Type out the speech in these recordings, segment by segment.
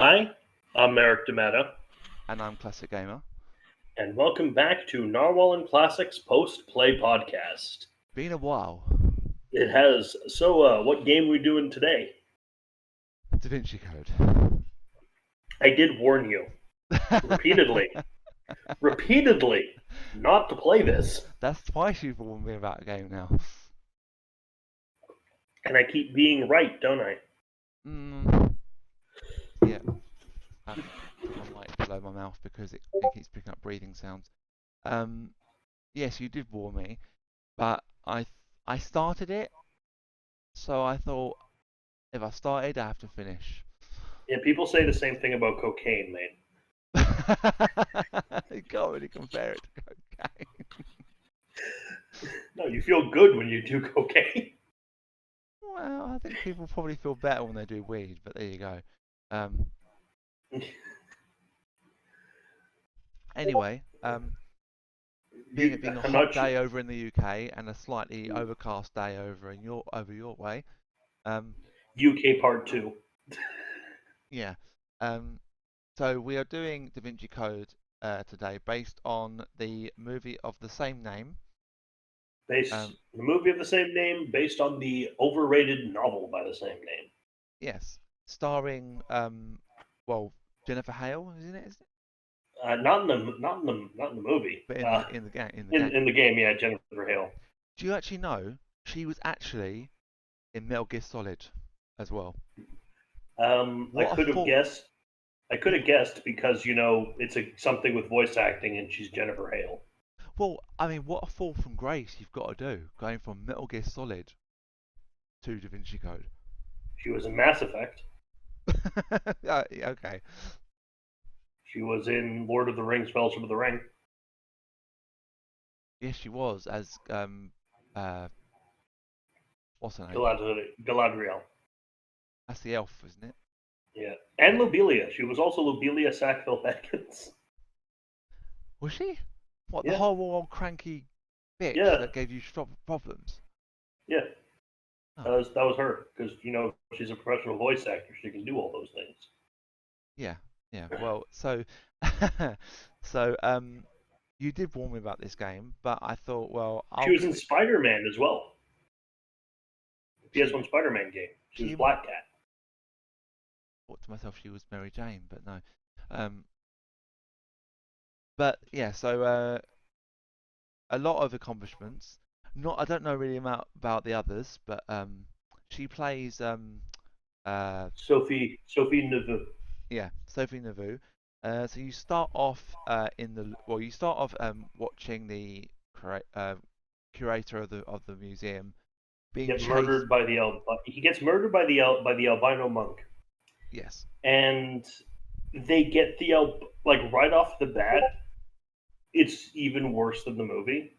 Hi, I'm Eric D'Amato, And I'm Classic Gamer. and welcome back to Narwhal and Classics Post Play Podcast. Been a while. It has. What game we doing today? Da Vinci Code. I did warn you repeatedly, not to play this, That's twice you've warned me about a game now. and I keep being right, don't I? Yeah. Put my mic below my mouth because it keeps picking up breathing sounds. Yes, you did warn me, but I started it, so I thought if I started, I have to finish. Yeah, people say the same thing about cocaine, mate. You can't really compare it to cocaine. No, you feel good when you do cocaine. Well, I think people probably feel better when they do weed, but there you go. Anyway, being a I'm hot not sure. day over in the UK and a slightly overcast day over your way, um, UK Part 2. yeah. Um, so we are doing Da Vinci Code today, based on the movie of the same name. The movie of the same name, based on the overrated novel by the same name. Yes, starring well, Jennifer Hale, isn't it? Not in the movie. But in the game, In the game, yeah, Jennifer Hale. Do you actually know she was actually in Metal Gear Solid as well? I What a could have fool! guessed. I could have guessed because it's something with voice acting, and she's Jennifer Hale. Well, I mean, what a fall from grace you've got to do, going from Metal Gear Solid to Da Vinci Code. She was in Mass Effect. Yeah, okay. She was in Lord of the Rings: Fellowship of the Ring. Yes, she was as uh what's her name? Galadriel. That's the elf, isn't it? Yeah, and Lobelia. She was also Lobelia Sackville-Atkins. Was she? What, the Yeah, whole old cranky bitch yeah, that gave you problems? yeah. Oh, That was her because she's a professional voice actor. She can do all those things. yeah, yeah. Well, so so you did warn me about this game, but I thought, well, She I'll was give in it. Spider-Man as well. The She PS1 Spider-Man game. She was she Black Cat. thought to myself she was Mary Jane, but no. Um, but yeah, so a lot of accomplishments. Not, I don't know really about the others, but she plays Sophie Neveu. yeah, Sophie Navu. So you start off you start off watching the curator of the museum being Get chased. murdered by he gets murdered by the albino monk, Yes. and they get like right off the bat. It's even worse than the movie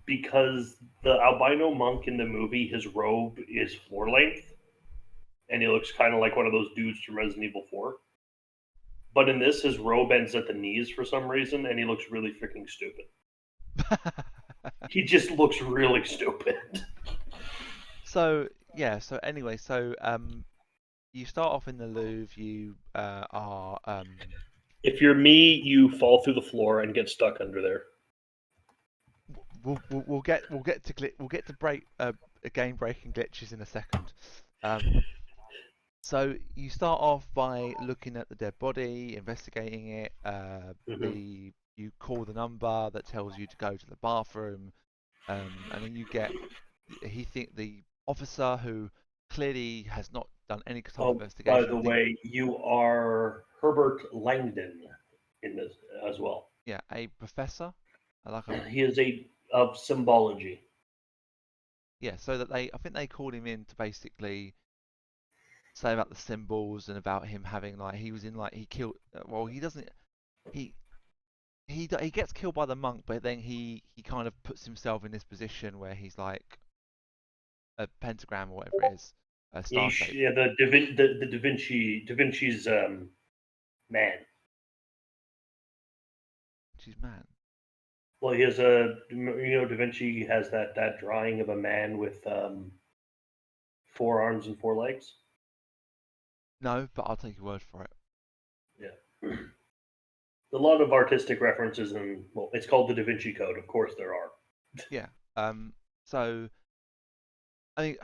because the albino monk in the movie, his robe is floor length, and he looks kind of like one of those dudes from Resident Evil 4. But in this, his robe ends at the knees for some reason, and he looks really freaking stupid. He just looks really stupid. So yeah. So anyway, so you start off in the Louvre. You are If you're me, you fall through the floor and get stuck under there. we'll get to break game breaking glitches in a second. Um, So you start off by looking at the dead body, investigating it. Mm-hmm. You call the number that tells you to go to the bathroom, and then you get the officer who clearly has not done any type of Oh, by investigation. the way, you are Herbert Langdon in this as well. Yeah, a professor, like a He is of symbology. yeah. So that I think they called him in to basically say about the symbols and about him having like he was in like he killed. Well, he doesn't. He he gets killed by the monk, but then he kind of puts himself in this position where he's like a pentagram or whatever it is, a star shape. Yeah, the Da Vinci's man. She's man. Well, he has Da Vinci has that drawing of a man with 4 arms and 4 legs. No, but I'll take your word for it. Yeah. A lot of artistic references, and well, it's called the Da Vinci Code. Of course, there are. Yeah. So I think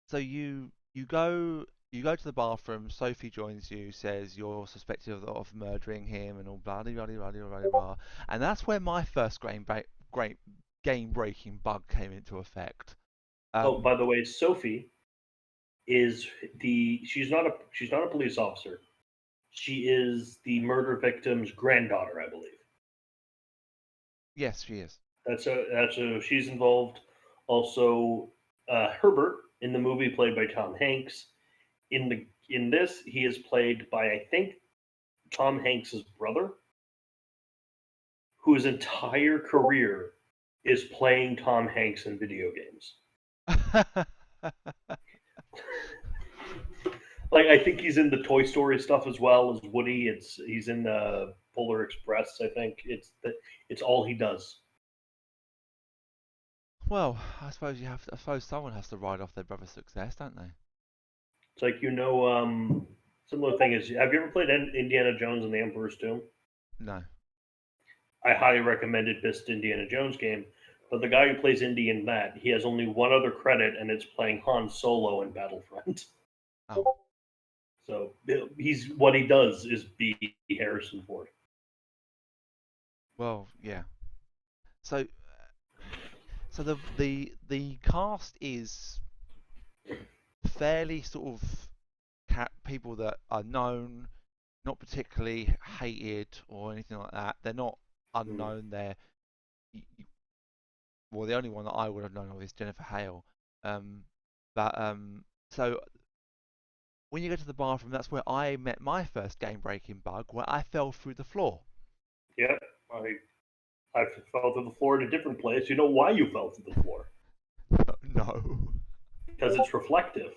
so. You go to the bathroom. Sophie joins you, says you're suspected of murdering him, and all blah blah blah blah blah blah. And that's where my first great game breaking bug came into effect. Oh, Um, by the way, Sophie is the she's not a police officer. She is the murder victim's granddaughter, I believe. yes, she is. That's she's involved. Also, Herbert in the movie played by Tom Hanks. In this, he is played by I think Tom Hanks's brother, whose entire career is playing Tom Hanks in video games. Like I think he's in the Toy Story stuff as well as Woody. He's in Polar Express. I think it's all he does. Well, I suppose I suppose someone has to ride off their brother's success, don't they? It's like similar thing is have you ever played Indiana Jones and the Emperor's Tomb? No. I highly recommended this Indiana Jones game. But the guy who plays Indy in that, he has only one other credit, and it's playing Han Solo in Battlefront. Oh, So he's what he does is be Harrison Ford. well, yeah. So, so the cast is fairly sort of people that are known, not particularly hated or anything like that. They're not Mm. unknown. Well, the only one that I would have known of is Jennifer Hale. Um, but so when you go to the bathroom, that's where I met my first game-breaking bug, where I fell through the floor. Yeah, I fell to the floor in a different place. You know why you fell to the floor? No. Because it's reflective,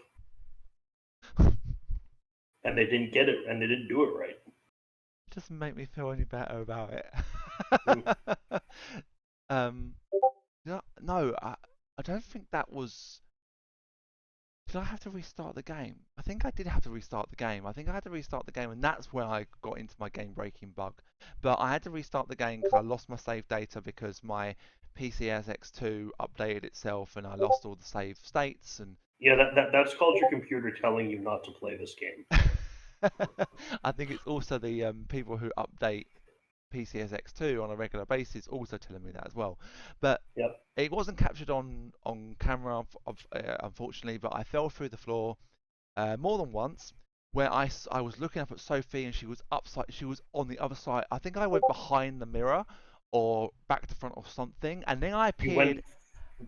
and they didn't get it, and they didn't do it right. Doesn't make me feel any better about Mm. it. um, no, no, I don't think that was. Did I have to restart the game? I think I did have to restart the game. I think I had to restart the game, and that's where I got into my game-breaking bug. But I had to restart the game because I lost my save data because my PCSX2 updated itself, and I lost all the save states. And Yeah, that's called your computer telling you not to play this game. I think it's also the people who update PCSX2 on a regular basis also telling me that as well. But Yep. it wasn't captured on camera, unfortunately. But I fell through the floor more than once, where I was looking up at Sophie and she was upside. She was on the other side. I think I went behind the mirror or back to front or something, and then I You appeared. went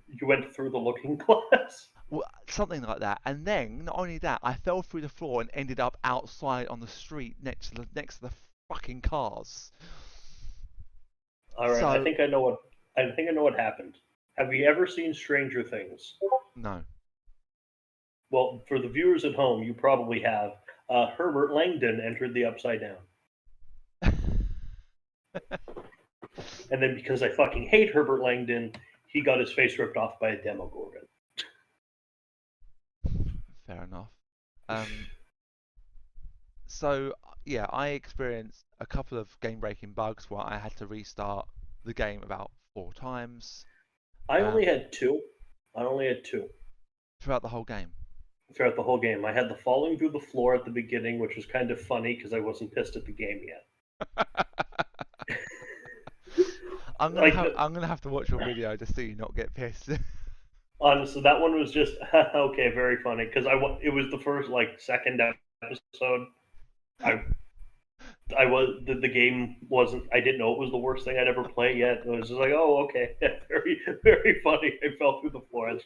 you went through the looking glass. Well, something like that, and then not only that, I fell through the floor and ended up outside on the street next to the fucking cars. All right, So I think I know what happened. Have you ever seen Stranger Things? no. Well, for the viewers at home, you probably have. Herbert Langdon entered the Upside Down, and then because I fucking hate Herbert Langdon, he got his face ripped off by a Demogorgon. Fair enough. Um, so yeah, I experienced a couple of game-breaking bugs where I had to restart the game about 4 times I only um, had two. I only had two throughout the whole game. throughout the whole game. I had the falling through the floor at the beginning, which was kind of funny because I wasn't pissed at the game yet. Like I'm gonna have to watch your video just so you not get pissed. honestly, that one was just okay, very funny because it was the first like second episode. I I was the game wasn't. I didn't know it was the worst thing I'd ever played yet. It was just like, oh, okay, very very funny. I fell through the floor.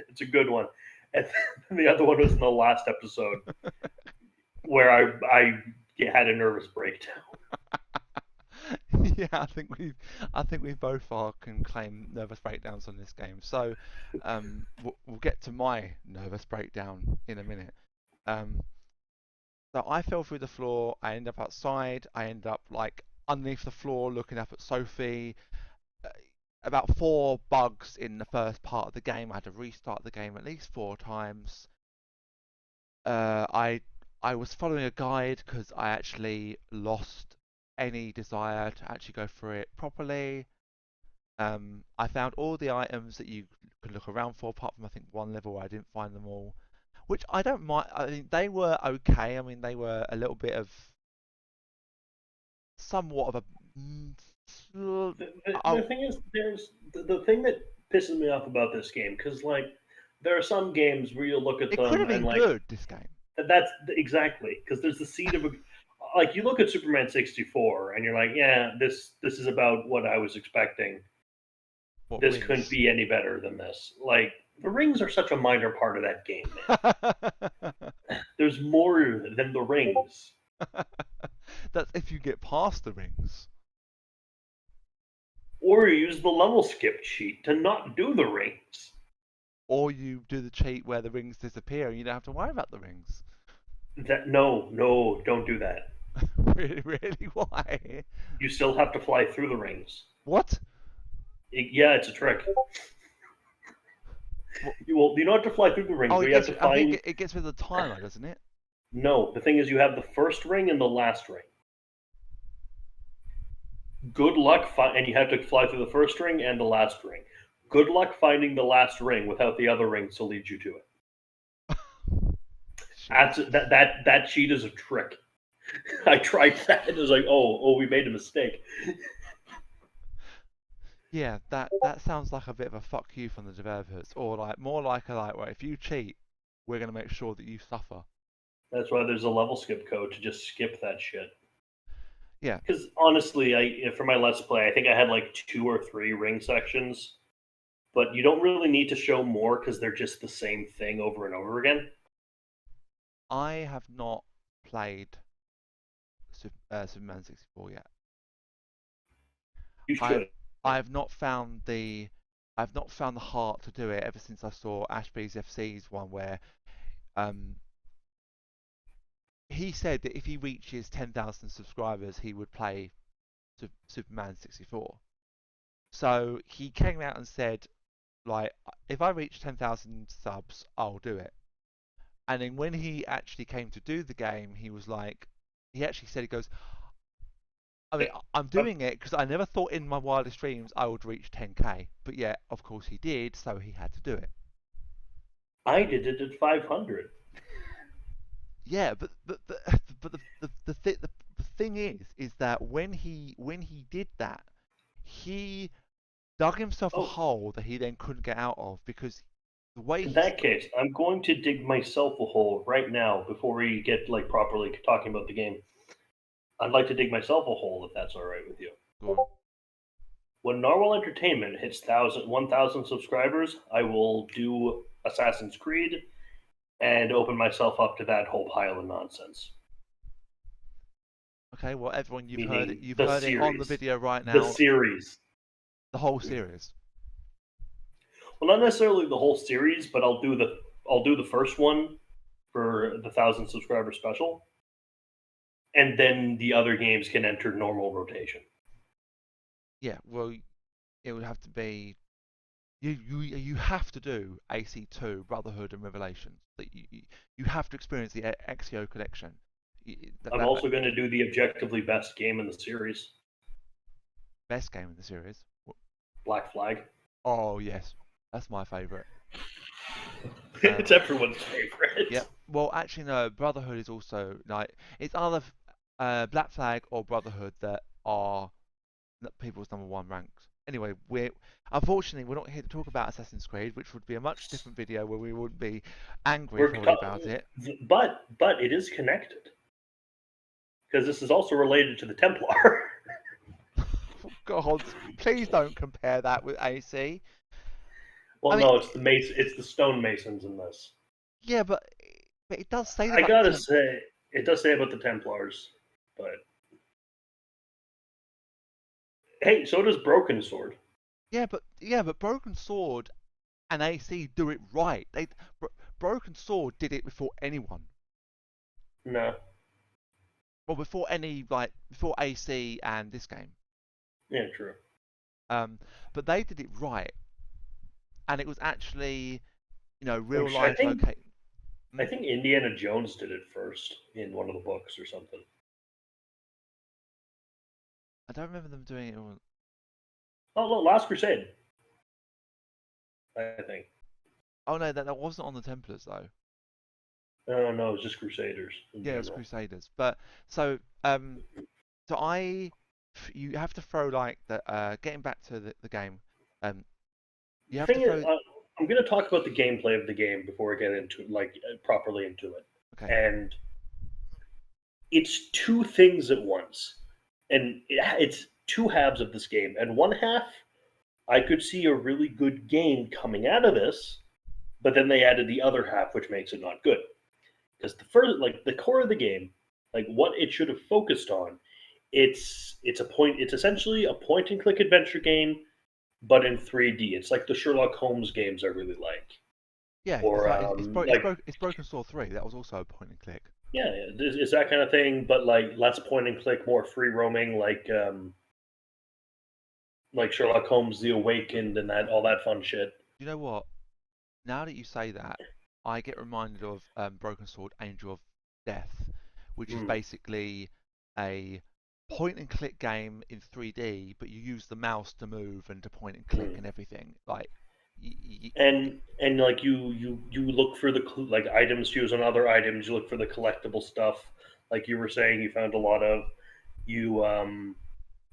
It's a good one. And then the other one was in the last episode where I had a nervous breakdown. Yeah, I think we both are can claim nervous breakdowns on this game. So we'll get to my nervous breakdown in a minute. Um, so I fell through the floor. I end up outside. I end up like underneath the floor, looking up at Sophie. Uh, About 4 bugs in the first part of the game. I had to restart the game at least 4 times. I I was following a guide because I actually lost any desire to actually go through it properly. I found all the items that you could look around for, apart from I think one level where I didn't find them all, which I don't mind. I mean, they were okay. I mean, they were a little bit of somewhat of a. The thing is, there's the thing that pisses me off about this game because like there are some games where you look at It could them have and been like good, this game. that's exactly because there's the seed of a like you look at Superman 64 and you're like, yeah, this is about what I was expecting. What This couldn't rings? be any better than this. Like the rings are such a minor part of that game, man. There's more than the rings. That's if you get past the rings. Or you use the level skip cheat to not do the rings. Or you do the cheat where the rings disappear and you don't have to worry about the rings. That no, don't do that. Really, really? Why? You still have to fly through the rings. What? Yeah, it's a trick. What? You don't have to fly through the rings, Oh, but it you have gets. to I think find. it gets rid of the timer, doesn't it? No, the thing is, you have the first ring and the last ring. Good luck, and you have to fly through the first ring and the last ring. Good luck finding the last ring without the other rings to lead you to it. Shit. That cheat is a trick. I tried that. It was like, oh, we made a mistake. Yeah, that sounds like a bit of a fuck you from the developers, or like more like a like, well, if you cheat, we're gonna make sure that you suffer. That's why there's a level skip code to just skip that shit. Yeah, Because honestly, for my Let's Play, I think I had like 2 or 3 ring sections, but you don't really need to show more because they're just the same thing over and over again. I have not played Superman 64 yet. You I should. I've not found the I've not found the heart to do it ever since I saw Ashby's FC's one where um he said that if he reaches 10,000 subscribers, he would play Superman 64. So he came out and said, like, if I reach 10,000 subs, I'll do it. And then when he actually came to do the game, he was like, he actually said, he goes, I mean, I'm doing it because I never thought in my wildest dreams I would reach 10k. But yeah, of course he did, so he had to do it. I did it at 500. Yeah, but the thing is that when he did that, he dug himself a Oh, hole that he then couldn't get out of because the way in he's that case, I'm going to dig myself a hole right now before we get like properly talking about the game. I'd like to dig myself a hole if that's all right with you. gone. When Narwhal Entertainment hits 1,000 subscribers, I will do Assassin's Creed and open myself up to that whole pile of nonsense. Okay, well, everyone, you've heard it. Meaning You've the heard it on the series. video right The now. series. The whole series. Well, not necessarily the whole series, but I'll do the first one for the 1,000 subscriber special, and then the other games can enter normal rotation. Yeah, well, it would have to be. You have to do AC2 Brotherhood and Revelations. That you have to experience the XO collection. I'm also going to do the objectively best game in the series, Best game in the series. Black Flag. Oh yes, that's my favourite. It's everyone's favorite. Yep. Well, actually, no. Brotherhood is also like it's either Black Flag or Brotherhood that are people's number one ranks. Anyway, unfortunately we're not here to talk about Assassin's Creed, which would be a much different video where we wouldn't be angry We're probably about it. but it is connected because this is also related to the Templar. Oh, God, please don't compare that with AC. I Well, mean, no, it's the stonemasons in this. yeah, but it does say I about the gotta say, it does say about the Templars, but hey, so does Broken Sword. but Broken Sword and AC do it right. Broken Sword did it before anyone. No, Well, before AC and this game. yeah, true. But they did it right, and it was actually, Which I real life think location. I think Indiana Jones did it first in one of the books or something. I don't remember them doing it all. Oh, no, Last Crusade. I think. Oh no, that wasn't on the Templars though. No, it was just Crusaders in Yeah, it was general. Crusaders. But so you have to throw like the getting back to the game. You The have to thing is, throw. I'm going to talk about the gameplay of the game before I get into properly into it. Okay. And it's two things at once, and it's two halves of this game. And one half, I could see a really good game coming out of this, but then they added the other half, which makes it not good. Because the core of the game, like what it should have focused on, it's essentially a point and click adventure game, but in 3D. It's like the Sherlock Holmes games I really like, Yeah, it's or like it's Broken Sword 3. That was also a point and click. yeah, it's that kind of thing, but like less point and click, more free roaming, like Sherlock Holmes, The Awakened, and that all that fun shit. You know what? Now that you say that, I get reminded of Broken Sword Angel of Death, which is Mm. basically a point and click game in 3D, but you use the mouse to move and to point and click Mm. and everything. Like, And like you look for the like items to use on other items. You look for the collectible stuff, like you were saying. You found a lot of you.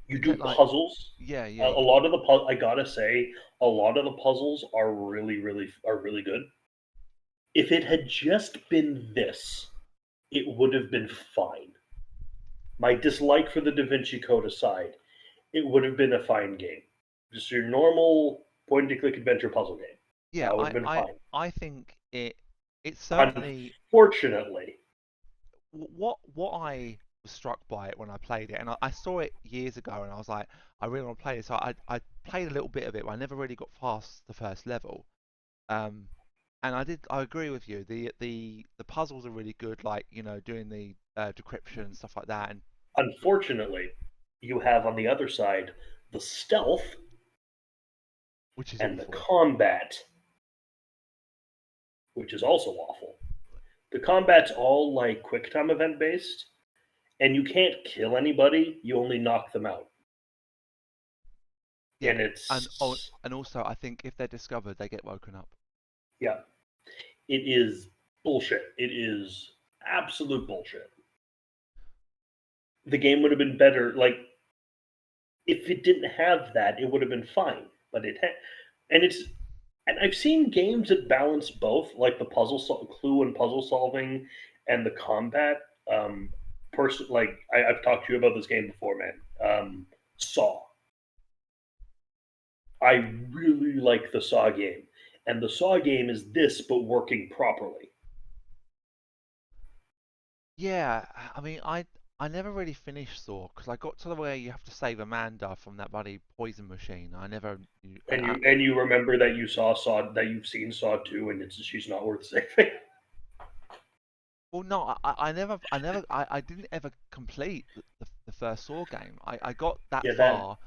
You you do get like, puzzles. yeah, yeah, A lot of the I gotta say, a lot of the puzzles are really good. If it had just been this, it would have been fine. My dislike for the Da Vinci Code aside, it would have been a fine game. Just your normal point and click adventure puzzle game. yeah. That would I, have been I, fine. I think it's certainly Unfortunately, what I was struck by it when I played it, and I saw it years ago, and I was like, I really want to play this. So I played a little bit of it, but I never really got past the first level. Um, and I agree with you. The puzzles are really good, like doing the decryption and stuff like that. And unfortunately, you have on the other side the stealth which is and the awful. combat, which is also awful. The combat's all like quick time event based, and you can't kill anybody. You only knock them out, Yeah, and it's and also I think if they're discovered, they get woken up. yeah, it is bullshit. It is absolute bullshit. The game would have been better. Like if it didn't have that, it would have been fine. But and it's and I've seen games that balance both, like the clue and puzzle solving, and the combat. Like I've talked to you about this game before, man. Saw. I really like the Saw game, and the Saw game is this, but working properly. Yeah, I mean, I never really finished Saw because I got to the where you have to save Amanda from that bloody poison machine. I never, And you remember that you've seen Saw 2, and she's not worth saving. well, no, I didn't ever complete the first Saw game. I got that Yeah, far.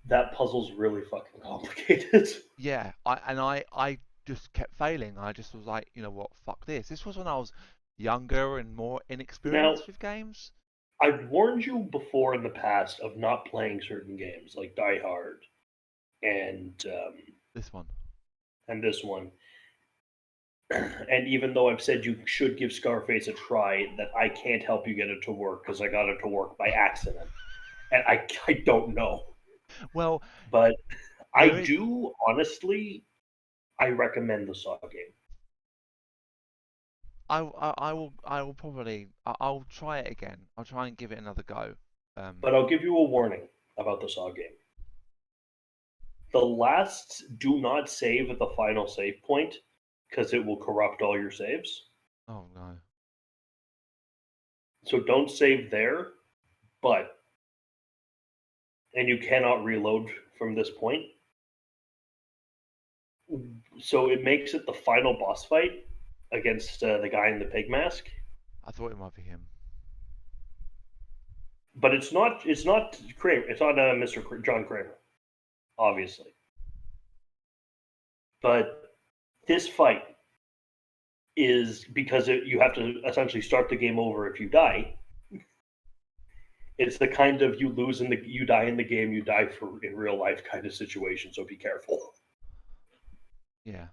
that puzzle's really fucking complicated. Yeah, I just kept failing. I just was like, you know what, fuck this. This was when I was younger and more Now, inexperienced with games. I've warned you before in the past of not playing certain games like Die Hard and This one. and this one. And even though I've said you should give Scarface a try, that I can't help you get it to work because I got it to work by accident, and I don't know. Well, But I there is. do honestly, I recommend the Saw game. I will probably I'll try it again. I'll try and give it another go. Um, But I'll give you a warning about the Saw game. Do not save at the final save point because it will corrupt all your saves. oh no. So don't save there, but and you cannot reload from this point. So it makes it the final boss fight against the guy in the pig mask. I thought it might be him. But it's not. It's not Kramer. It's not Mr. John Kramer, obviously. But this fight is because you have to essentially start the game over if you die. It's the kind of you die in the game, you die in real life kind of situation. So be careful. Yeah.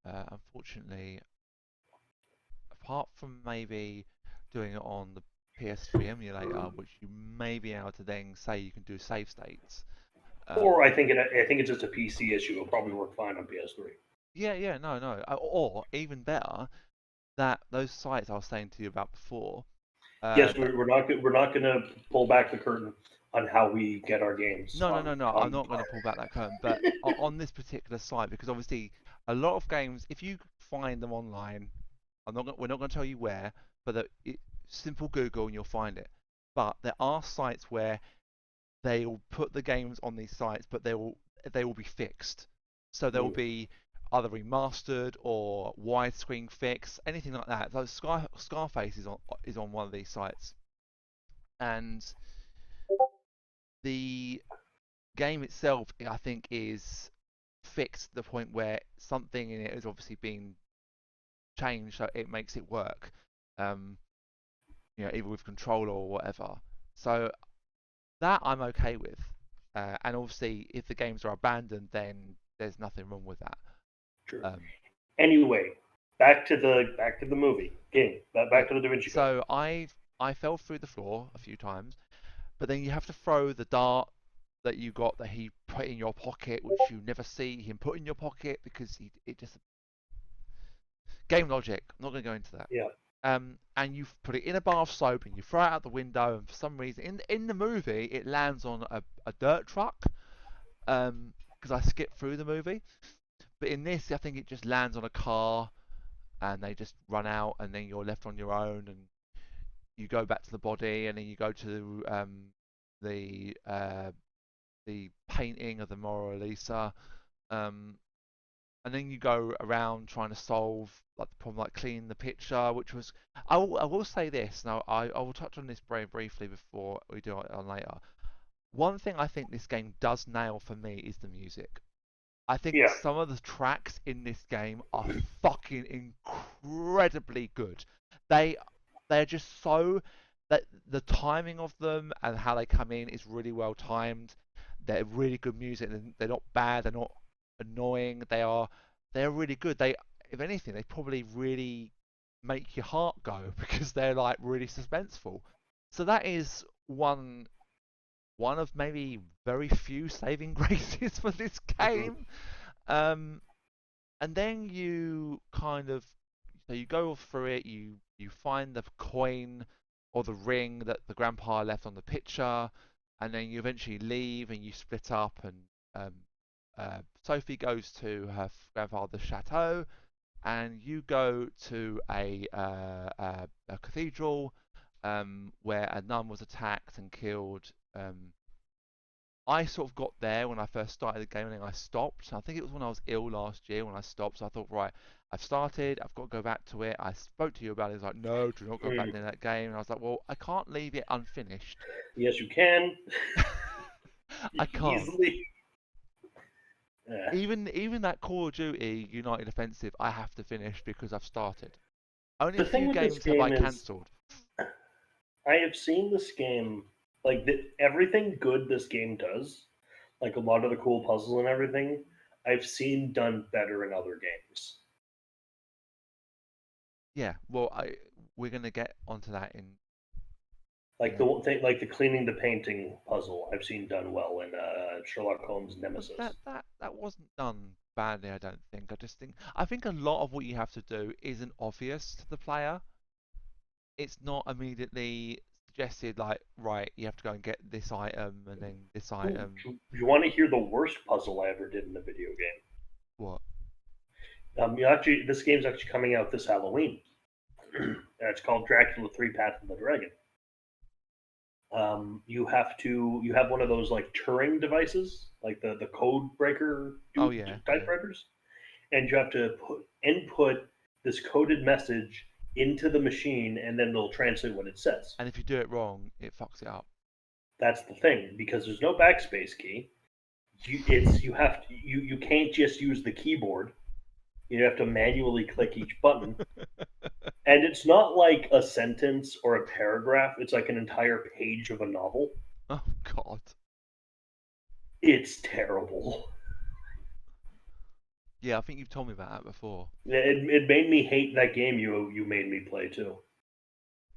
Unfortunately, apart from maybe doing it on the PS3 emulator, which you may be able to then say you can do save states. Or I think it's just a PC issue. It'll probably work fine on PS3. Yeah, no. Or even better, that those sites I was saying to you about before. Yes, we're not going to pull back the curtain on how we get our games. No. I'm not going to pull back that curtain. But on this particular site, because obviously a lot of games, if you find them online, we're not going to tell you where, but simple Google and you'll find it. But there are sites where they will put the games on these sites, but they will be fixed. So they will be either remastered or widescreen fix, anything like that. So Scarface is on one of these sites, and the game itself, I think, is fixed to the point where something in it has obviously been changed, so it makes it work. Um, either with controller or whatever. So that I'm okay with. And obviously, if the games are abandoned, then there's nothing wrong with that. Sure. Anyway, back to the movie game. Back to the Da Vinci Code. So I fell through the floor a few times, but then you have to throw the dart that you got that he put in your pocket, which you never see him put in your pocket because it just game logic. I'm not going to go into that. Yeah. And you put it in a bar of soap and you throw it out the window, and for some reason in the movie it lands on a dirt truck, because I skipped through the movie, but in this I think it just lands on a car and they just run out, and then you're left on your own, and you go back to the body, and then you go to the painting of the Mona Lisa, and then you go around trying to solve like the problem, like cleaning the picture, which was I will say this now. I will touch on this very briefly before we do it on later. One thing I think this game does nail for me is the music. I think some of the tracks in this game are fucking incredibly good. They're just so that the timing of them and how they come in is really well timed. They're really good music. They're not bad. They're not annoying. They're really good. If anything, they probably really make your heart go because they're like really suspenseful. So that is one of maybe very few saving graces for this game. And then you you go through it. You find the coin or the ring that the grandpa left on the picture, and then you eventually leave and you split up, and Sophie goes to her grandfather's chateau, and you go to a cathedral where a nun was attacked and killed. I sort of got there when I first started the game, and then I stopped. I think it was when I was ill last year when I stopped. So I thought, right, I've started. I've got to go back to it. I spoke to you about it. It's like, no, do not go back to that game. And I was like, well, I can't leave it unfinished. Yes, you can. I can't. Easily. Even that Call of Duty United Offensive, I have to finish because I've started. Only The a few games have I cancelled. I have seen this game, like everything good this game does, like a lot of the cool puzzles and everything, I've seen done better in other games. Yeah, well, we're gonna get onto that in. Like the one thing, like the cleaning the painting puzzle, I've seen done well in Sherlock Holmes Nemesis. That wasn't done badly, I don't think. I think a lot of what you have to do isn't obvious to the player. It's not immediately suggested, like, right, you have to go and get this item and then this item. You want to hear the worst puzzle I ever did in a video game? What? This game's actually coming out this Halloween. It's called Dracula 3: Path of the Dragon. You have one of those like Turing devices, like the code breaker typewriters, and you have to input this coded message into the machine, and then they'll translate what it says. And if you do it wrong, it fucks it up. That's the thing, because there's no backspace key. You can't just use the keyboard. You have to manually click each button. And it's not like a sentence or a paragraph. It's like an entire page of a novel. Oh God. It's terrible. Yeah, I think you've told me about that before. It made me hate that game you made me play too.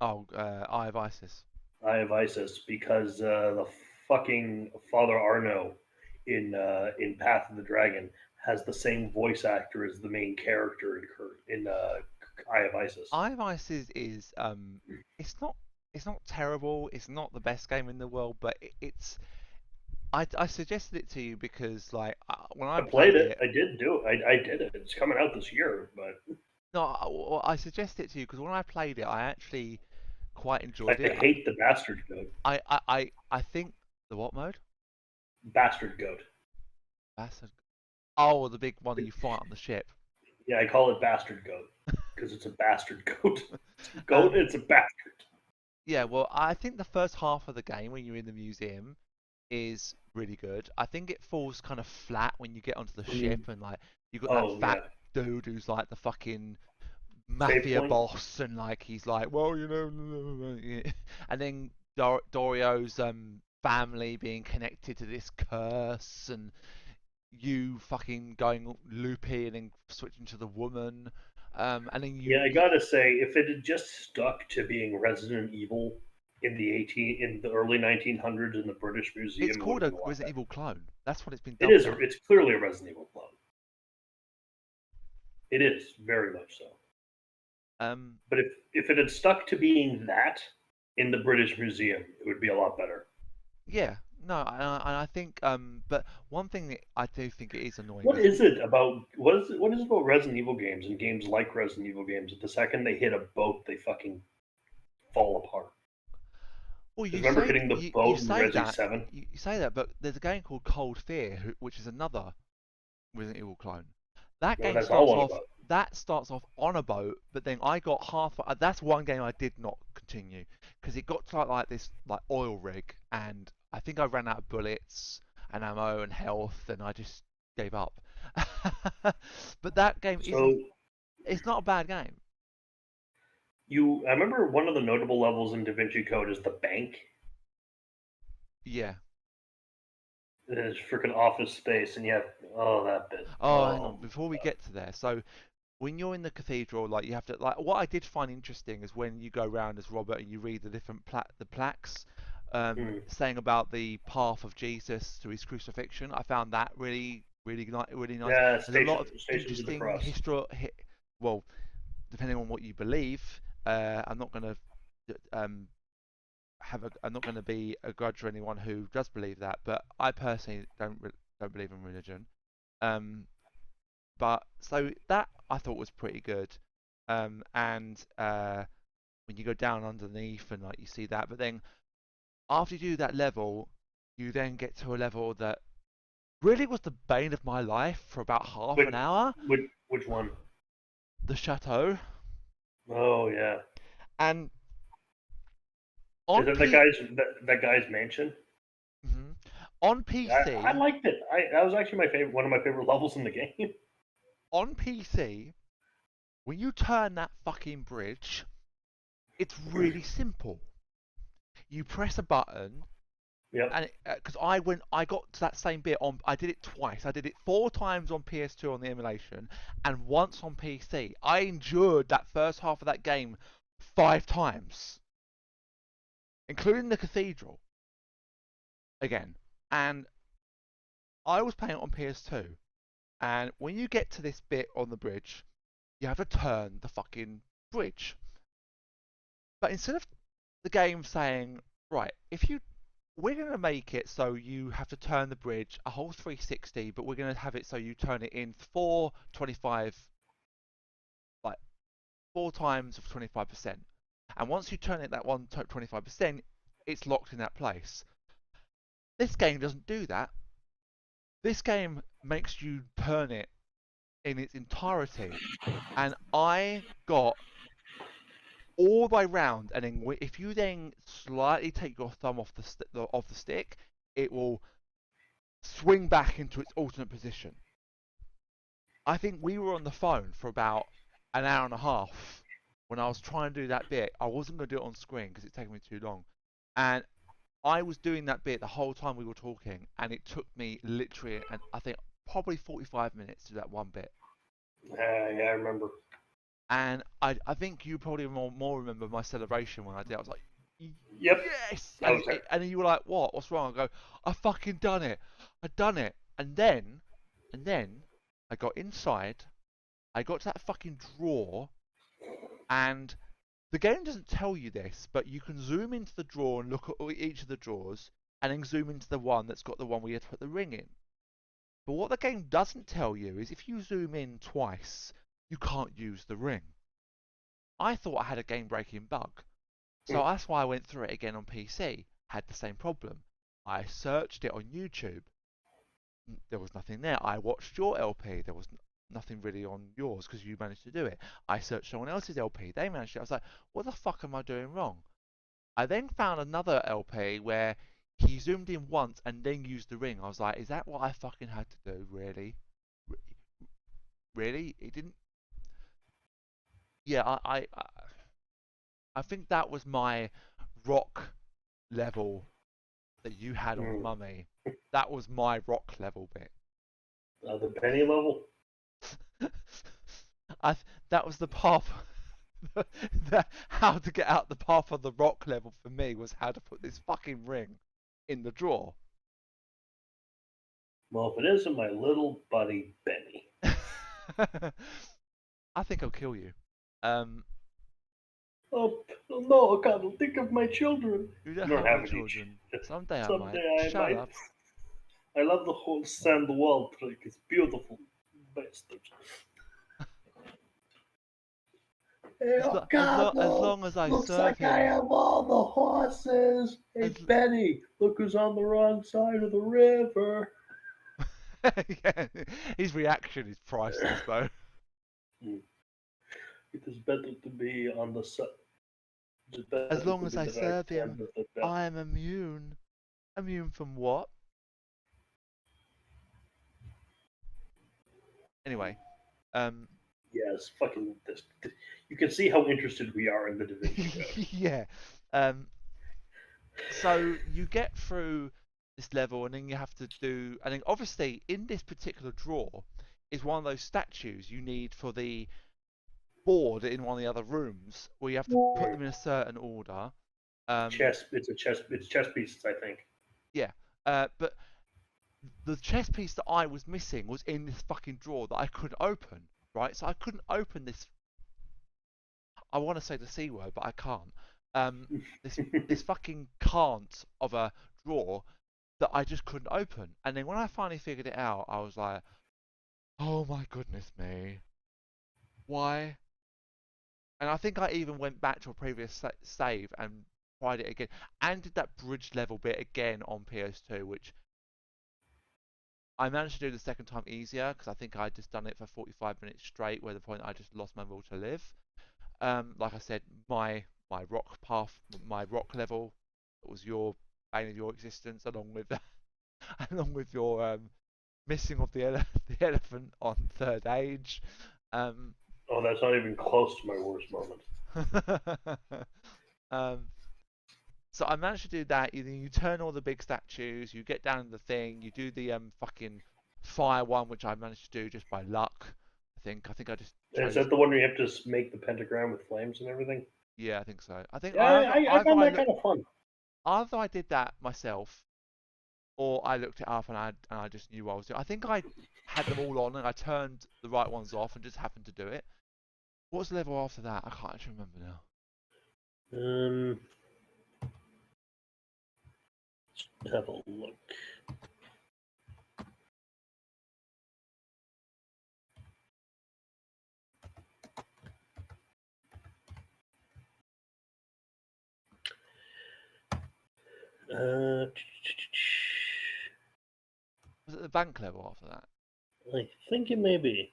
Oh, Eye of Isis. Eye of Isis, because the fucking Father Arno in Path of the Dragon has the same voice actor as the main character in Eye of Isis. Eye of Isis is it's not terrible. It's not the best game in the world, but it's. I suggested it to you because like when I I played played it. it. I did do it. I did it. It's coming out this year, but No, I suggested it to you because when I played it, I actually quite I enjoyed it. hate the bastard goat. I think the what mode? Bastard goat. Bastard. Oh, the big one that you fight on the ship. Yeah, I call it bastard goat because it's a bastard goat. It's a goat. It's a bastard. Yeah, well, I think the first half of the game when you're in the museum is really good. I think it falls kind of flat when you get onto the ship and like you got that fat dude who's like the fucking mafia boss and like he's like, well, you know, and then Dorio's family being connected to this curse and you fucking going loopy and then switching to the woman. And then I gotta say, if it had just stuck to being Resident Evil in the early 1900s in the British Museum, it's called a Resident Evil clone. That's what it's been It dubbed is. as. It's clearly a Resident Evil clone. It is very much so. But if it had stuck to being that in the British Museum, it would be a lot better. Yeah, no, and I think but one thing that I do think it is annoying. What is it about Resident Evil games and games like Resident Evil games that the second they hit a boat, they fucking fall apart? Well, you remember say, hitting the boat in say Resi that 7? you say that, but there's a game called Cold Fear, which is another Resident Evil clone. That Well, game that's all starts on a off. boat. That starts off on a boat, but then I got half. That's one game I did not continue because it got to like this like oil rig, and I think I ran out of bullets and ammo and health, and I just gave up. But that game isn't. It's not a bad game. I remember one of the notable levels in Da Vinci Code is the bank. Yeah. It's freaking office space, and you have that bit. Oh, hang on. Before we get to there, so when you're in the cathedral, like you have to like. What I did find interesting is when you go around as Robert and you read the different plaques, saying about the path of Jesus to his crucifixion. I found that really nice. Yeah, There's a lot of interesting history. Well, depending on what you believe, I'm not going to I'm not going to be a grudge for anyone who does believe that, but I personally don't believe in religion. But so that I thought was pretty good. And when you go down underneath and like you see that, but then after you do that level, you then get to a level that really was the bane of my life for about half an hour. Which one? The chateau. Oh yeah. And is it that guy's mansion? Mm-hmm. On PC, I liked it. That was actually one of my favorite levels in the game. On PC, when you turn that fucking bridge, it's really simple. You press a button. Yeah. And because I got to that same bit I did it twice. I did it 4 times on PS2 on the emulation, and once on PC. I endured that first half of that game 5 times, including the cathedral. Again, and I was playing it on PS2, and when you get to this bit on the bridge, you have to turn the fucking bridge. But instead of the game saying, right, we're going to make it so you have to turn the bridge a whole 360, but we're going to have it so you turn it in 4 times of 25%. And once you turn it that 25%, it's locked in that place. This game doesn't do that. This game makes you turn it in its entirety. And I got all the way round, and then if you then slightly take your thumb off the stick, it will swing back into its alternate position. I think we were on the phone for about an hour and a half when I was trying to do that bit, I wasn't going to do it on screen because it's taking me too long. And I was doing that bit the whole time we were talking, and it took me literally, and I think probably 45 minutes to do that one bit. Yeah, I remember. And I think you probably more remember my celebration when I did. I was like, Yep. yes! That was it. And you were like, what? What's wrong? I go, I fucking done it. I done it. And then I got inside. I got to that fucking drawer, and the game doesn't tell you this, but you can zoom into the drawer and look at each of the drawers, and then zoom into the one that's got the one where you have to put the ring in. But what the game doesn't tell you is if you zoom in twice, you can't use the ring. I thought I had a game-breaking bug, so that's why I went through it again on PC. Had the same problem. I searched it on YouTube. There was nothing there. I watched your LP. There was nothing really on yours because you managed to do it. I searched someone else's LP. They managed it. I was like, what the fuck am I doing wrong? I then found another LP where he zoomed in once and then used the ring. I was like, is that what I fucking had to do? Really? Really? It didn't. Yeah, I think that was my rock level that you had on Mummy. That was my rock level bit. The penny level? That was the path. How to get out the path of the rock level for me was how to put this fucking ring in the drawer. Well, if it isn't my little buddy Benny. I think I'll kill you. Oh no, I can't think of my children. You don't have have any children. Someday I Someday might. I Shut might. up. I love the whole sand wall trick. It's beautiful. Bastards. Hey, oh God, As long as I looks serve like him. I have all the horses. Hey, Benny, look who's on the wrong side of the river. Yeah, his reaction is priceless, though. It is better to be on the side. As long as I serve him, I am immune. Immune from what? Anyway, yes, fucking this. You can see how interested we are in the division. Yeah. So you get through this level, and then you have to do, and then obviously in this particular drawer is one of those statues you need for the board in one of the other rooms, where you have to put them in a certain order. It's chess pieces, I think. Yeah. But the chess piece that I was missing was in this fucking drawer that I couldn't open, right? So I couldn't open this. I want to say the C word, but I can't. This fucking can't of a drawer that I just couldn't open. And then when I finally figured it out, I was like, oh my goodness me. Why? And I think I even went back to a previous save and tried it again. And did that bridge level bit again on PS2, which I managed to do the second time easier, because I think I just done it for 45 minutes straight, where the point I just lost my will to live. Like I said, my rock path, my rock level, was your bane of your existence, along with your missing of the elephant on third age. Oh, that's not even close to my worst moment. So I managed to do that. You turn all the big statues, you get down to the thing, you do the fucking fire one, which I managed to do just by luck. I think I just chose... Is that the one where you have to make the pentagram with flames and everything? Yeah, I think so. I think I found that kind of fun. Either I did that myself, or I looked it up and I just knew what I was doing. I think I had them all on and I turned the right ones off and just happened to do it. What was the level after that? I can't actually remember now. Let's have a look. Was it the bank level after that? I think it may be.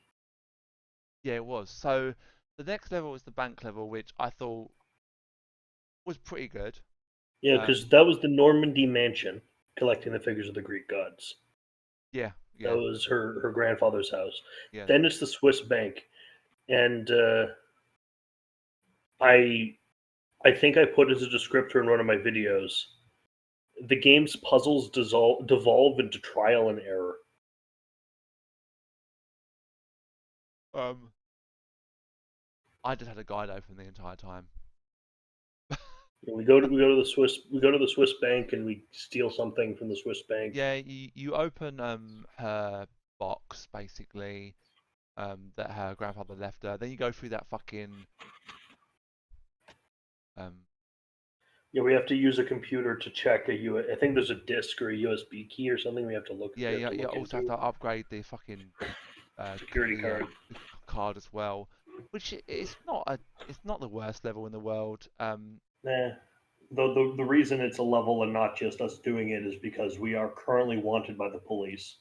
Yeah, it was. So the next level was the bank level, which I thought was pretty good. Yeah, because that was the Normandy mansion, collecting the figures of the Greek gods. Yeah. That was her grandfather's house. Yeah. Then it's the Swiss bank, and I think I put as a descriptor in one of my videos. The game's puzzles devolve into trial and error. I just had a guide open the entire time. We go to the Swiss bank and we steal something from the Swiss bank. Yeah, you open her box basically that her grandfather left her. Then you go through that fucking Yeah, we have to use a computer to check I think there's a disk or a USB key or something we have to look. yeah, you also have to upgrade the fucking security card. The card as well, which it's not the worst level in the world. Nah. The reason it's a level and not just us doing it is because we are currently wanted by the police.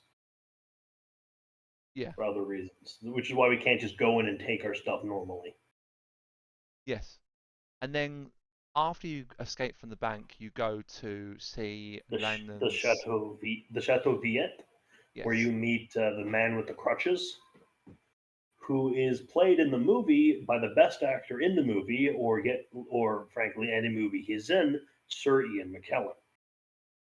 Yeah. For other reasons, which is why we can't just go in and take our stuff normally. Yes. And then after you escape from the bank, you go to see Langdon's... the Chateau Villette, yes. Where you meet the man with the crutches, who is played in the movie by the best actor in the movie, or frankly any movie he's in, Sir Ian McKellen.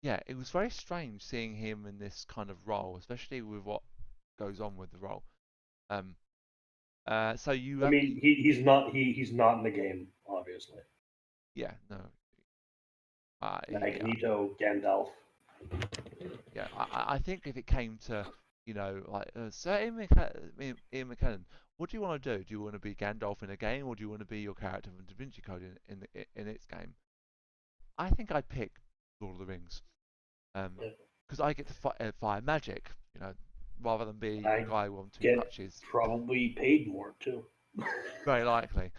Yeah, it was very strange seeing him in this kind of role, especially with what goes on with the role. So you. I mean, he's not in the game, obviously. Yeah, no. Magneto, Gandalf. Yeah, I think if it came to, like Sir Ian McKellen, what do you want to do? Do you want to be Gandalf in a game, or do you want to be your character from Da Vinci Code in its game? I think I'd pick Lord of the Rings, because I get to fire magic, rather than be a guy with two crutches. Probably paid more too. Very likely.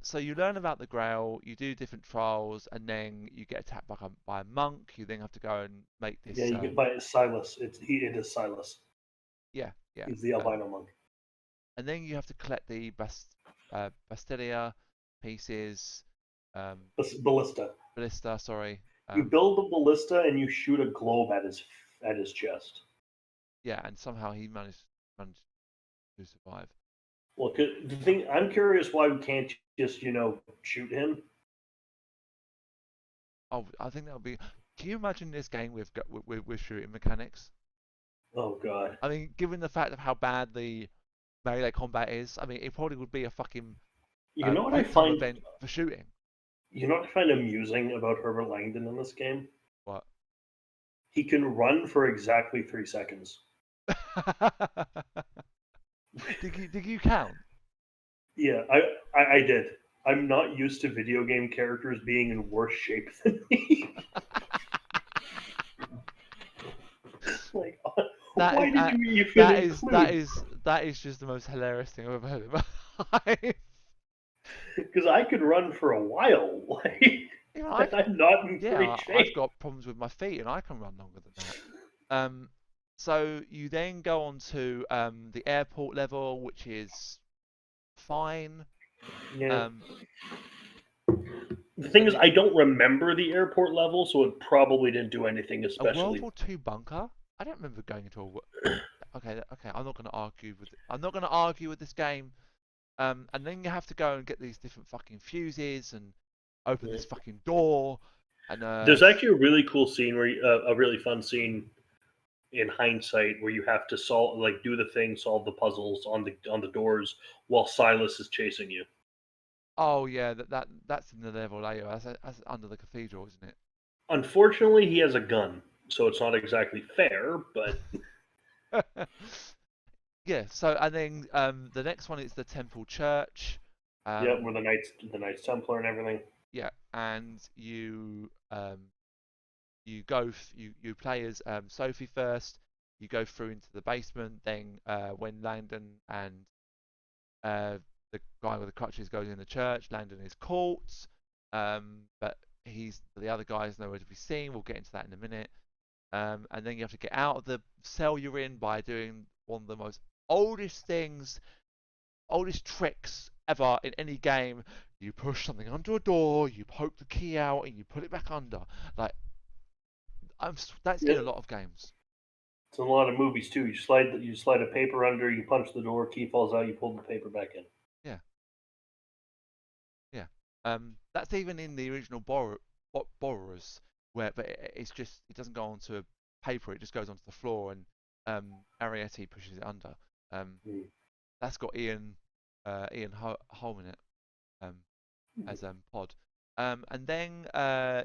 So you learn about the Grail, you do different trials, and then you get attacked by a monk. You then have to go and make this. Yeah, you get by Silas. It is Silas. Yeah. He's the albino monk. And then you have to collect the Bastilia pieces. Ballista. Ballista, sorry. You build a ballista and you shoot a globe at his chest. Yeah, and somehow he managed to survive. Well, the thing, I'm curious why we can't just shoot him. Oh, I think that would be. Can you imagine this game with shooting mechanics? Oh God. I mean, given the fact of how bad the melee combat is, I mean, it probably would be a fucking what I find event for shooting. You know what I find amusing about Robert Langdon in this game? What? He can run for exactly 3 seconds. Did you count? Yeah, I did. I'm not used to video game characters being in worse shape than me. Like, why did you that is just the most hilarious thing I've ever heard in my life. Because I could run for a while. Like, I'm not in great shape. I've got problems with my feet, and I can run longer than that. So you then go on to the airport level, which is fine. Yeah. The thing is, I don't remember the airport level, so it probably didn't do anything especially. A World War II bunker? I don't remember going into a. Okay. I'm not going to argue with. I'm not going to argue with this game. And then you have to go and get these different fucking fuses and open this fucking door. And there's actually a really cool scene where a really fun scene in hindsight where you have to do the thing, solve the puzzles on the doors while Silas is chasing you. Oh yeah, that's in the level later. That's under the cathedral, isn't it? Unfortunately, he has a gun, so it's not exactly fair, but. Yeah. So and then the next one is the Temple Church. Yeah, where the Knights Templar and everything. Yeah, and you play as Sophie first. You go through into the basement. Then when Langdon and the guy with the crutches goes in the church, Langdon is caught. But the other guy's nowhere to be seen. We'll get into that in a minute. And then you have to get out of the cell you're in by doing one of the most oldest tricks ever in any game. You push something under a door, you poke the key out, and you put it back under. Like, that's in a lot of games. It's in a lot of movies too. You slide a paper under, you punch the door, key falls out, you pull the paper back in. Yeah. That's even in the original borrowers, but it doesn't go onto paper. It just goes onto the floor, and Arietti pushes it under. Mm. That's got Ian Holm in it, um, as Pod. And then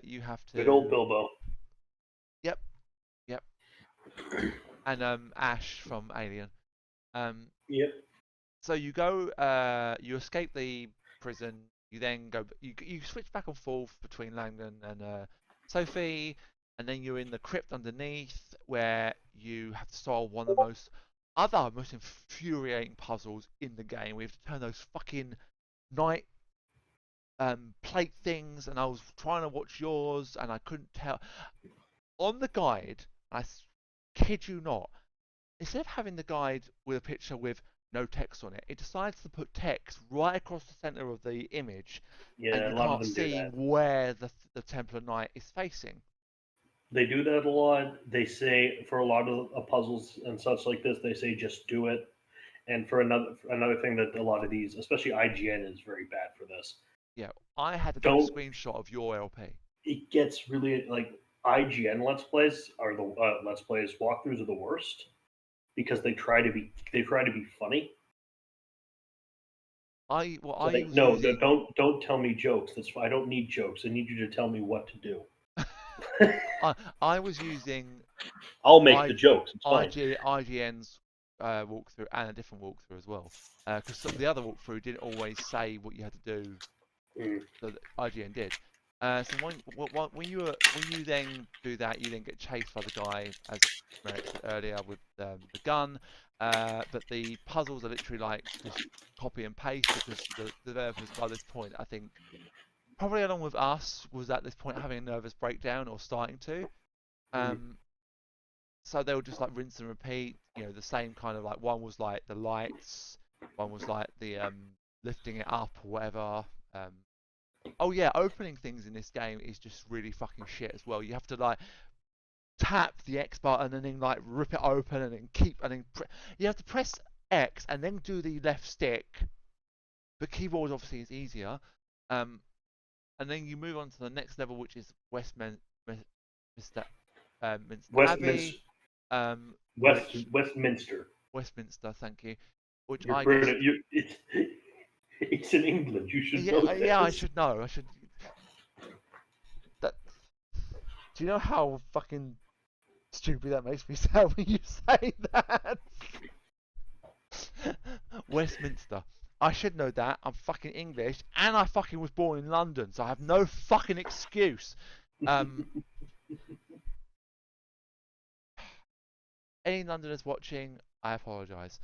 you have Good old to. Bilbo. Yep, yep. And Ash from Alien. Yep. So you go, you escape the prison. You then go, you switch back and forth between Langdon and Sophie, and then you're in the crypt underneath where you have to solve one of the most infuriating puzzles in the game. We have to turn those fucking night plate things, and I was trying to watch yours, and I couldn't tell. On the guide, kid you not, instead of having the guide with a picture with no text on it, it decides to put text right across the center of the image, and Yeah, you a lot of can't them do see that. where the Templar Knight is facing. They do that a lot. They say for a lot of puzzles and such like this, they say just do it. And for another thing that a lot of these, especially IGN, is very bad for this. Yeah, I had to take a Don't. screenshot of your LP. It gets really like IGN Let's Plays are the Let's Plays walkthroughs are the worst because they try to be funny. I So they was no, using don't tell me jokes. I don't need jokes. I need you to tell me what to do. I was using I'll make I the jokes. It's fine. IGN's walkthrough and a different walkthrough as well, because the other walkthrough didn't always say what you had to do. Mm. So that IGN did. So when you then do that, you then get chased by the guy, as Merrick said earlier, with the gun. But the puzzles are literally like just copy and paste because the developers by this point, I think, probably along with us, was at this point having a nervous breakdown or starting to. Mm. So they would just like rinse and repeat. You know, the same kind of like one was like the lights, one was like the lifting it up or whatever. Oh yeah, opening things in this game is just really fucking shit as well. You have to like tap the X button and then like rip it open and then you have to press X and then do the left stick. The keyboard obviously is easier. And then you move on to the next level, which is Minster Westminster. Abbey, which Westminster. Westminster, thank you. Which You're I guess, British. It's in England. You should know yeah, this. yeah, I should know. I should. That. Do you know how fucking stupid that makes me sound when you say that? Westminster. I should know that. I'm fucking English, and I fucking was born in London, so I have no fucking excuse. Any Londoners watching, I apologise.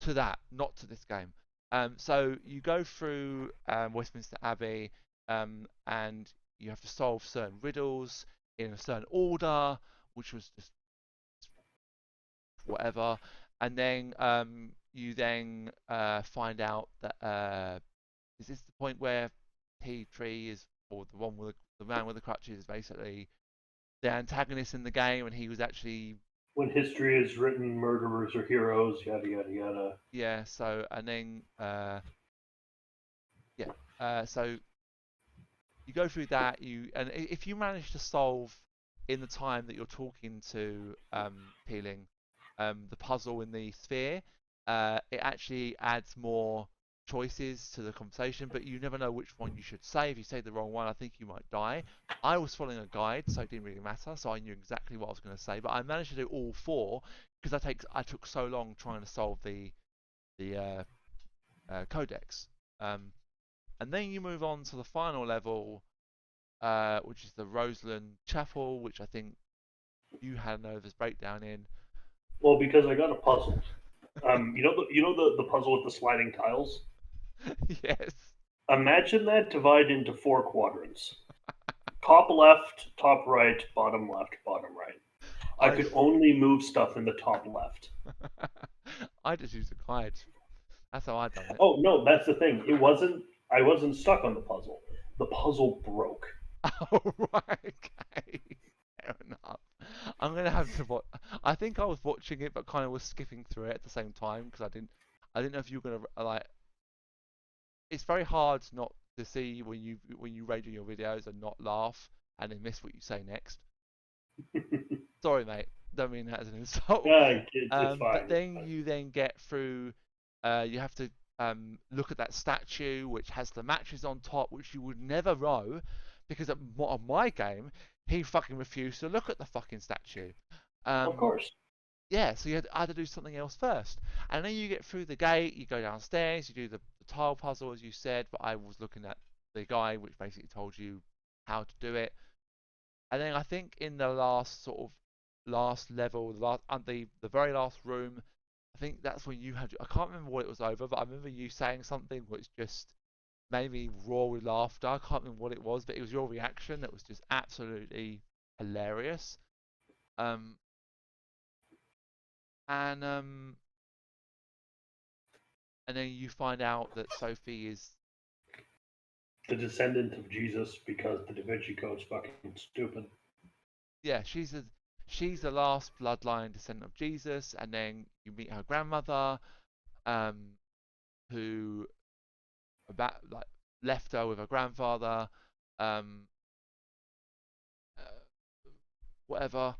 To that, not to this game. So you go through Westminster Abbey, and you have to solve certain riddles in a certain order, which was just whatever. And then you then find out that is this the point where T3 is, or the one with the man with the crutches, is basically the antagonist in the game, and he was actually When history is written, murderers are heroes. Yada yada yada. yeah. So and then yeah. So you go through that. And if you manage to solve in the time that you're talking to Peeling the puzzle in the sphere, it actually adds more choices to the conversation, but you never know which one you should say. If you say the wrong one, I think you might die. I was following a guide, so it didn't really matter, so I knew exactly what I was going to say, but I managed to do all four because I took so long trying to solve the codex. And then you move on to the final level, which is the Roseland Chapel, which I think you had a nervous breakdown in. Well, because I got a puzzle. The puzzle with the sliding tiles. Yes. Imagine that divided into 4 quadrants: top left, top right, bottom left, bottom right. I I could only move stuff in the top left. I just used a guide. That's how I done it. Oh no, that's the thing. It wasn't. I wasn't stuck on the puzzle. The puzzle broke. Oh right, okay. Fair enough. I'm gonna have to watch. I think I was watching it, but kind of was skipping through it at the same time because I didn't know if you were gonna like it's very hard not to see when you radio your videos and not laugh and then miss what you say next. Sorry, mate. Don't mean that as an insult. Yeah, it's But fine. then you then get through. You have to look at that statue, which has the matches on top, which you would never row, because on my game, he fucking refused to look at the fucking statue. Of course. Yeah, so I had to do something else first. And then you get through the gate, you go downstairs, you do the tile puzzle, as you said, but I was looking at the guy, which basically told you how to do it. And then I think in the last level, the very last room, I think that's when you had. I can't remember what it was over, but I remember you saying something which just made me roar with laughter. I can't remember what it was, but it was your reaction that was just absolutely hilarious. Um, and then you find out that Sophie is The descendant of Jesus, because the Da Vinci Code's fucking stupid. yeah, she's the last bloodline descendant of Jesus, and then you meet her grandmother, who about like left her with her grandfather, um, whatever,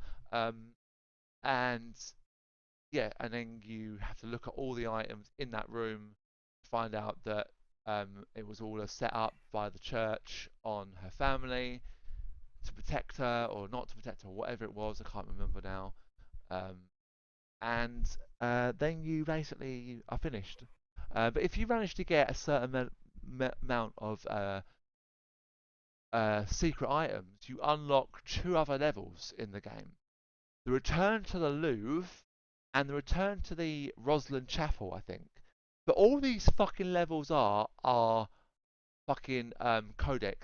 and yeah, and then you have to look at all the items in that room, find out that it was all a set up by the church on her family to protect her or not to protect her, whatever it was. I can't remember now. Um, and then you basically are finished. But if you manage to get a certain amount of secret items, you unlock 2 other levels in the game: the return to the Louvre and the return to the Rosslyn Chapel, I think. But all these fucking levels are fucking codec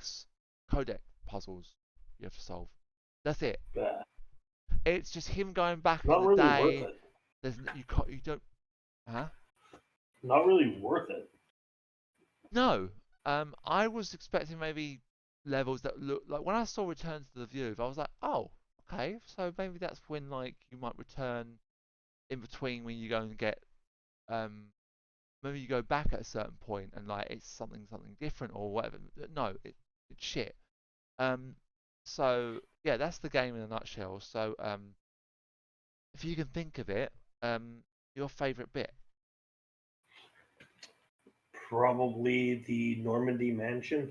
puzzles you have to solve. That's it. It's just him going back in Not the really worth day. it. You don't, huh? Not really worth it. No. I was expecting maybe levels that look like when I saw Return to the View, I was like, oh, okay, so maybe that's when like you might return in between when you go and get maybe you go back at a certain point and like it's something different or whatever. No, it's shit. Um, so yeah, that's the game in a nutshell. So if you can think of it, your favourite bit. Probably the Normandy mansion.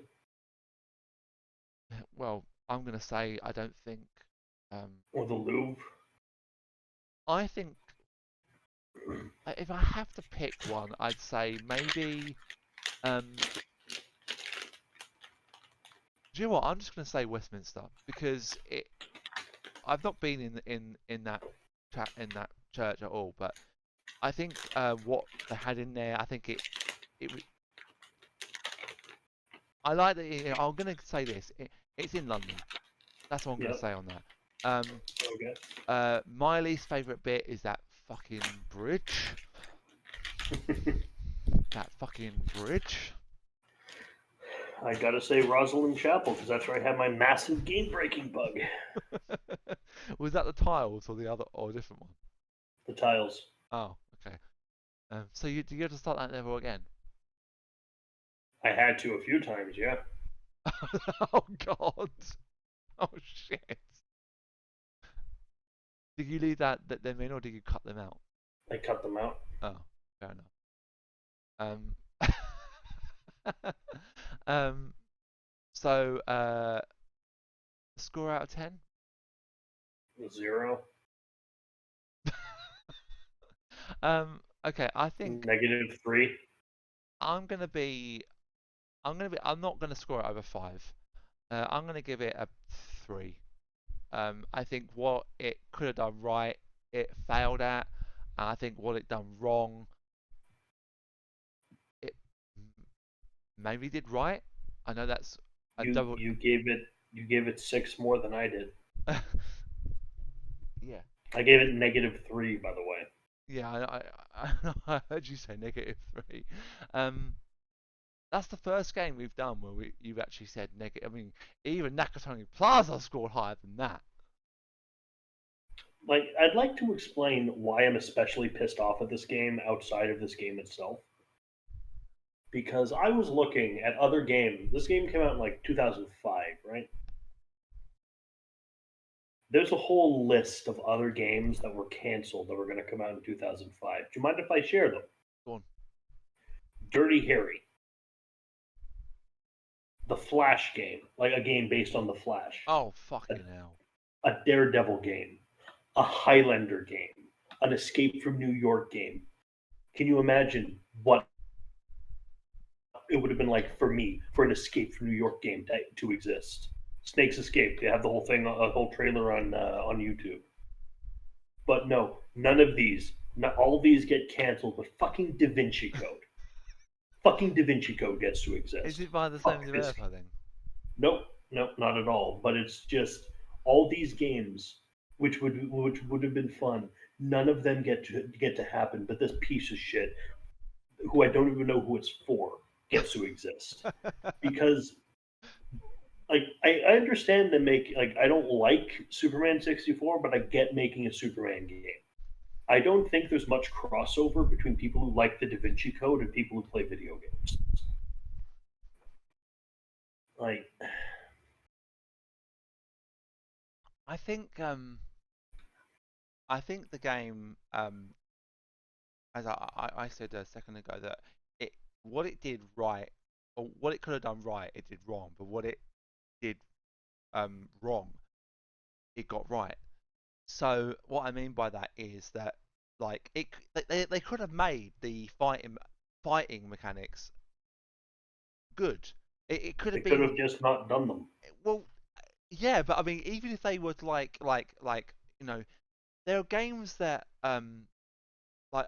Well, I'm gonna say I don't think. Or the Louvre. I think if I have to pick one, I'd say maybe. Do you know what? I'm just gonna say Westminster because I've not been in that in that church at all, but I think what they had in there, I think it I like that. I'm gonna say this. It's in London. That's what I'm gonna say on that. Okay. My least favourite bit is that fucking bridge. That fucking bridge. I gotta say Rosalind Chapel, because that's where I had my massive game-breaking bug. Was that the tiles or the other or a different one? The tiles. Oh, okay. So do you have to start that level again? I had to a few times, yeah. Oh God. Oh shit. Did you leave them in or did you cut them out? I cut them out. Oh, fair enough. Um, so score out of 10? 0. Okay, I think -3. I'm gonna be I'm not gonna score it over 5. I'm gonna give it a 3. I think what it could have done right, it failed at. And I think what it done wrong, it maybe did right. I know that's a double. You gave it 6 more than I did. Yeah. I gave it -3, by the way. Yeah, I heard you say -3. That's the first game we've done where you've actually said negative. I mean, even Nakatomi Plaza scored higher than that. Like, I'd like to explain why I'm especially pissed off at this game outside of this game itself. because I was looking at other games. This game came out in like 2005, right? There's a whole list of other games that were canceled that were going to come out in 2005. Do you mind if I share them? Go on. Dirty Harry, the Flash game, like a game based on the Flash, Oh, fucking hell. a Daredevil game, a Highlander game, an Escape from New York game. Can you imagine what it would have been like for me for an Escape from New York game to exist? Snake's Escape. They have the whole thing, a whole trailer on YouTube. But no, none of these. Not all of these get canceled. But fucking Da Vinci Code. Fucking Da Vinci Code gets to exist. Is it by the Fuck same this. developer then? Nope, nope, not at all. But it's just all these games, which would have been fun. None of them get to happen. But this piece of shit, who I don't even know who it's for, gets to exist because. Like I understand them I don't like Superman 64, but I get making a Superman game. I don't think there's much crossover between people who like the Da Vinci Code and people who play video games. Like, I think the game as I said a second ago that it what it did right or what it could have done right it did wrong, but what it did wrong it got right. So what I mean by that is that like they could have made the fighting mechanics good. It could they have could been have just not done them. well, yeah, but I mean, even if they were to like you know, there are games that like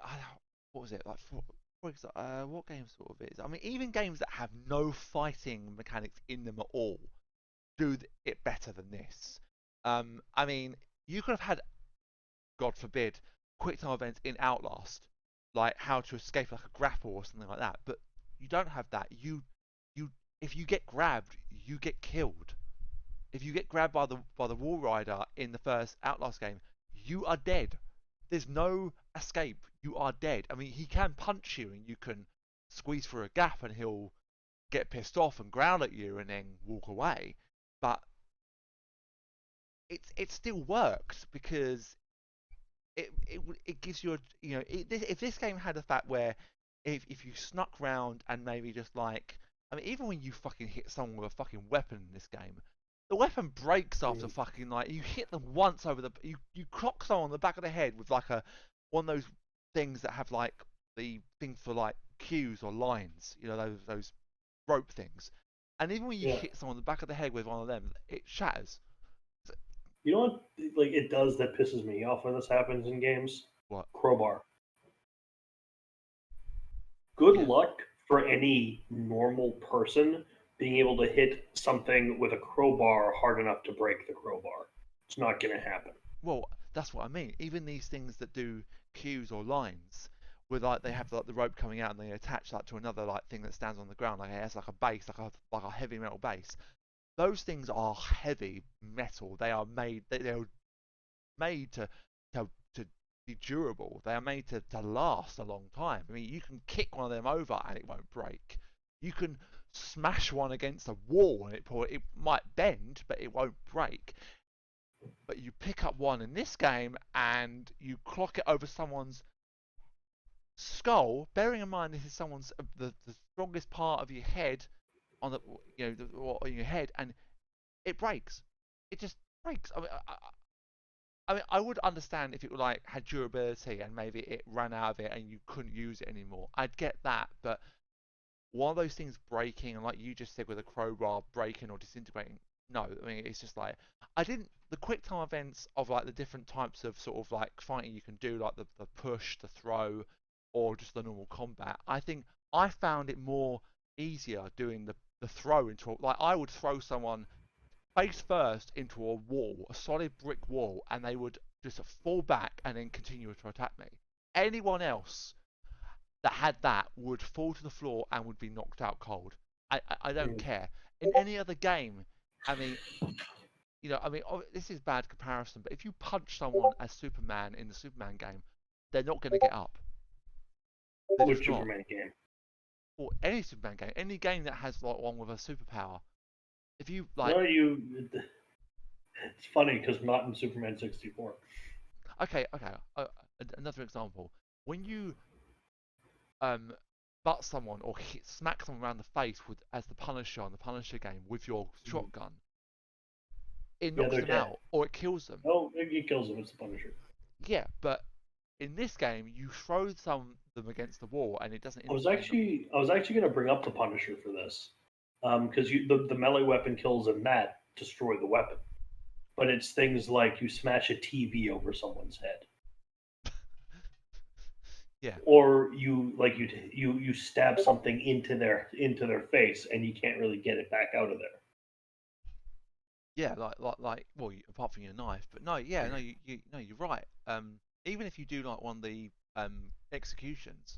what was it like for example, what game sort of is? I mean, even games that have no fighting mechanics in them at all do it better than this. I mean, you could have had, God forbid, quick time events in Outlast, like how to escape like a grapple or something like that. But you don't have that. You if you get grabbed, you get killed. If you get grabbed by the wall rider in the first Outlast game, you are dead. There's no escape. You are dead. I mean, he can punch you and you can squeeze through a gap and he'll get pissed off and growl at you and then walk away. But it still works because it gives you a if this game had a fact where if you snuck round and maybe just like I mean even when you fucking hit someone with a fucking weapon in this game, the weapon breaks after fucking like you hit them once over the you clock someone on the back of the head with like a one of those things that have like the thing for like cues or lines, you know those rope things, and even when you Yeah. hit someone on the back of the head with one of them, it shatters. You know what? Like it does that pisses me off when this happens in games. What? Crowbar. Good Yeah. luck for any normal person being able to hit something with a crowbar hard enough to break the crowbar. It's not going to happen. Well, that's what I mean. Even these things that do cues or lines, with like they have like the rope coming out and they attach that to another like thing that stands on the ground, like it has like a base, like a heavy metal base. Those things are heavy metal. They are made. They are made to be durable. They are made to last a long time. I mean, you can kick one of them over and it won't break. You can smash one against a wall and it might bend, but it won't break. But you pick up one in this game and you clock it over someone's skull, bearing in mind this is someone's the strongest part of your head on the on your head, and it breaks. It just breaks. I mean, I would understand if it were like had durability and maybe it ran out of it and you couldn't use it anymore. I'd get that, but one of those things breaking and like you just said with a crowbar breaking or disintegrating, no, I mean it's just like I didn't the quick time events of like the different types of sort of like fighting you can do like the push, the throw, or just the normal combat. I think I found it more easier doing the throw into like I would throw someone face first into a wall, a solid brick wall, and they would just fall back and then continue to attack me. Anyone else that had that would fall to the floor and would be knocked out cold. I don't care. In any other game, I mean, I mean, this is bad comparison, but if you punch someone as Superman in the Superman game, they're not going to get up. They're Which just not. Superman game? or any Superman game, any game that has like one with a superpower. If you like, No, you. It's funny because not in Superman 64. okay, another example. When you um butt someone or smack someone around the face with as the Punisher on the Punisher game with your shotgun, it Yeah, knocks they're them dead. out or it kills them. Oh, he kills him. It's the Punisher. Yeah, but in this game, you throw them against the wall and it doesn't I was instantly. actually going to bring up the Punisher for this, because the melee weapon kills and that destroy the weapon, but it's things like you smash a TV over someone's head, Yeah, or you stab something into their face, and you can't really get it back out of there. yeah, well, apart from your knife, but no, yeah, no, no, you're right. Even if you do like one of the executions,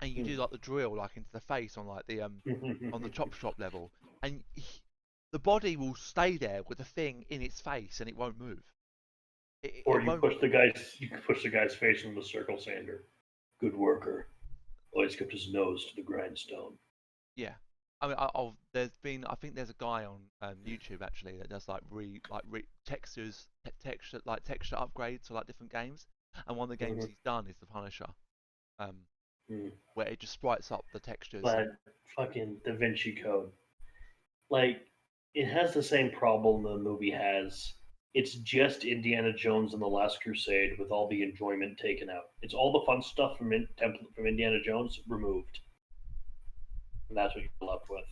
and you do like the drill like into the face on like the on the chop shop level, and the body will stay there with the thing in its face and it won't move. Or It won't. you push the guy's face into the circle sander. Good worker. Always kept his nose to the grindstone. Yeah. I mean, I think there's a guy on YouTube actually that does textures, texture upgrades to like different games, and one of the games Mhm. he's done is the Punisher, um, Mm. where it just sprites up the textures and But fucking Da Vinci Code, like, it has the same problem the movie has. It's just Indiana Jones and the Last Crusade with all the enjoyment taken out. It's all the fun stuff from Indiana Jones removed, and that's what you're left with.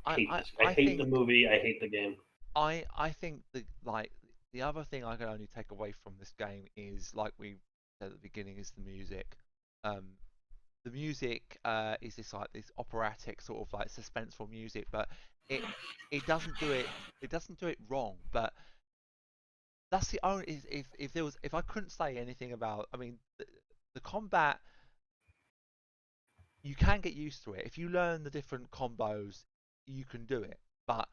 Hate this. I I hate the think movie. I hate the game. I think the other thing I can only take away from this game is like we said at the beginning is the music. Um, the music is this operatic sort of like suspenseful music, but it it doesn't do it it doesn't do it wrong. But that's the only if there was if I couldn't say anything about I mean the combat you can get used to it if you learn the different combos you can do it. But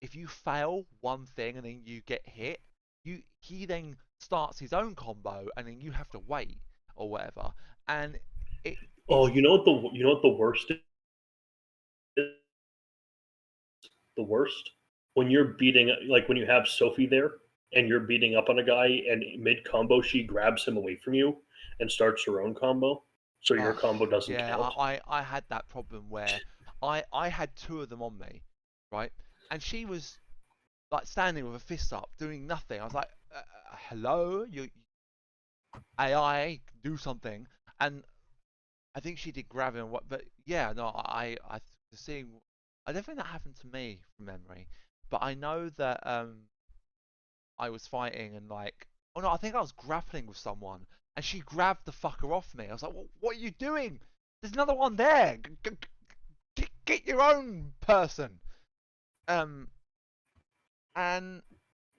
if you fail one thing and then you get hit, he then starts his own combo and then you have to wait or whatever. And it Oh, it's you know what the worst is? The worst when you're beating like when you have Sophie there and you're beating up on a guy and mid combo she grabs him away from you and starts her own combo, so your oh combo doesn't yeah, count. I had that problem where I had two of them on me, right? And she was like standing with a fist up doing nothing. I was like, hello, you AI, do something. And I think she did grab him. What? But yeah, no, I seeing. I don't think that happened to me from memory, but I know that I was fighting and like, oh no, I think I was grappling with someone, and she grabbed the fucker off me. I was like, what are you doing? There's another one there. Get your own person. Um, and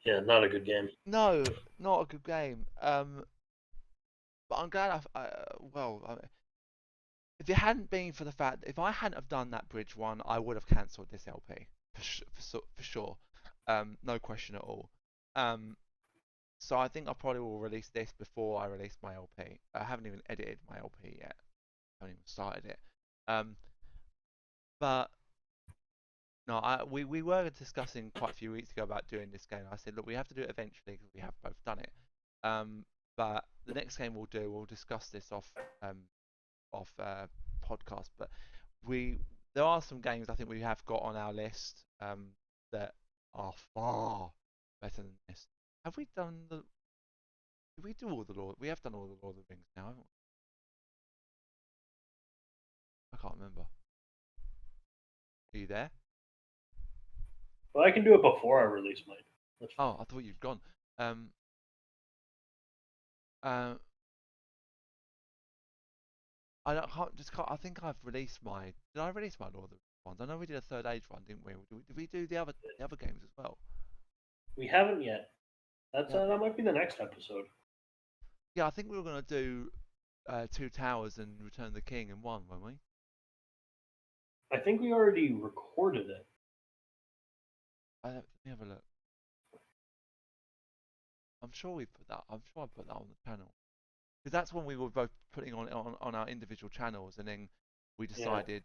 Yeah, not a good game. no, not a good game. But I'm glad if it hadn't been for the fact that if I hadn't have done that bridge one, I would have cancelled this LP for sure. No question at all. Um, so I think I probably will release this before I release my LP. I haven't even edited my LP yet. I haven't even started it. Um, but no, we were discussing quite a few weeks ago about doing this game. I said, look, we have to do it eventually because we have both done it. Um, but the next game we'll discuss this um off podcast. But there are some games I think we have got on our list that are far better than this. Have we done the? Did we do all the Lord? We have done all the Lord of the Rings now, haven't we? I can't remember. Are you there? Well, I can do it before I release mine. That's fine. Oh, I thought you'd gone. Um, uh, I don't, can't, just can't, I think I've released my. Did I release my Lord of the Rings ones? I know we did a Third Age one, didn't we? Did we do the other games as well? We haven't yet. Yeah, That might be the next episode. yeah. I think we were gonna do Two Towers and Return of the King in one, weren't we? I think we already recorded it. Let me have a look. I'm sure we put that. I'm sure I put that on the channel because that's when we were both putting on our individual channels, and then we decided.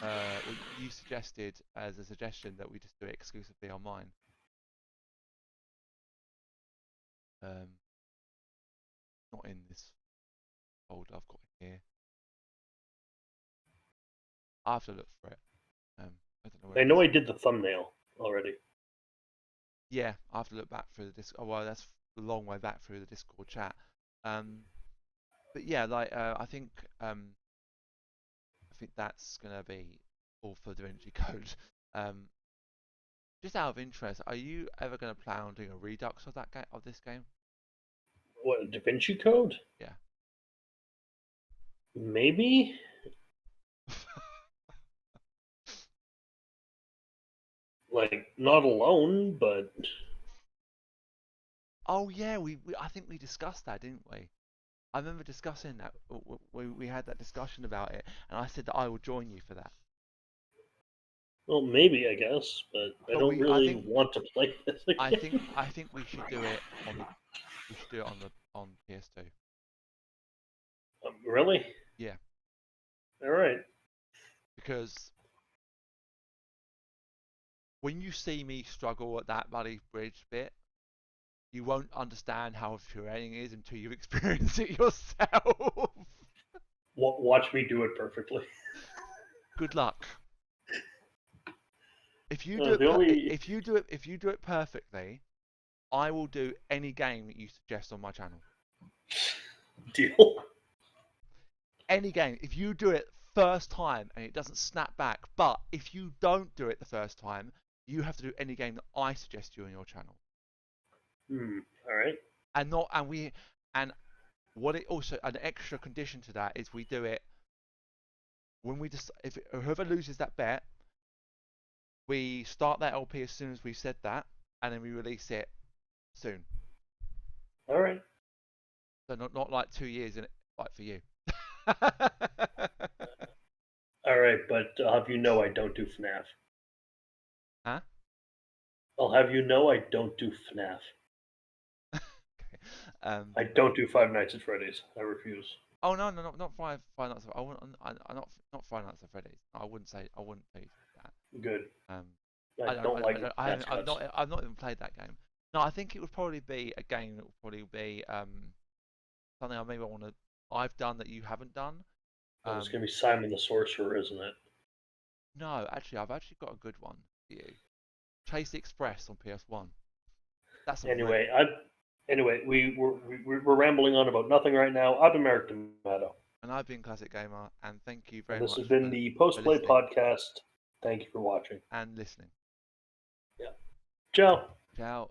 Well, you suggested as a suggestion that we just do it exclusively on mine. Not in this folder I've got here. I have to look for it. I don't know where I it know is. I did the thumbnail already. Yeah, I have to look back through the Discord. Oh, well, that's a long way back through the Discord chat. But yeah, like I think that's gonna be all for Da Vinci Code. Just out of interest, are you ever gonna plan on doing a redux of that game, of this game? What, Da Vinci Code? Yeah. Maybe. Like, not alone, but Oh yeah, we I think we discussed that, didn't we? I remember discussing that. We had that discussion about it, and I said that I will join you for that. well, maybe I guess, but I But don't I really think want to play this again. I think we should do it on the on PS2. Really? Yeah, All right. because when you see me struggle at that bloody bridge bit, you won't understand how infuriating it is until you experience it yourself. Watch me do it perfectly. Good luck. If you do if you do it perfectly, I will do any game that you suggest on my channel. Deal. Any game. If you do it first time and it doesn't snap back, but if you don't do it the first time, you have to do any game that I suggest you on your channel. All right. And what it also, an extra condition to that is we do it when we just, if whoever loses that bet, we start that LP as soon as we said that, and then we release it soon. All right. So not like 2 years in it, like for you. All right, but I'll have you know I don't do FNAF. Huh? I'll have you know I don't do FNAF. Okay. I don't do Five Nights at Freddy's. I refuse. Oh no, not Five Nights. I wouldn't. Not Five Nights at Freddy's. I wouldn't say. I wouldn't say that. Good. Um, I don't like it. I've not even played that game. No, I think it would probably be a game that would probably be something I maybe want to. I've done that you haven't done. It's gonna be Simon the Sorcerer, isn't it? No, actually, I've actually got a good one for you. Chase Express on PS1. That's a Anyway, we're rambling on about nothing right now. I've been Merrick D'Amato. And I've been Classic Gamer, and thank you very And this much. has been the Post Play Podcast. Thank you for watching and listening. Yeah. Ciao. Ciao.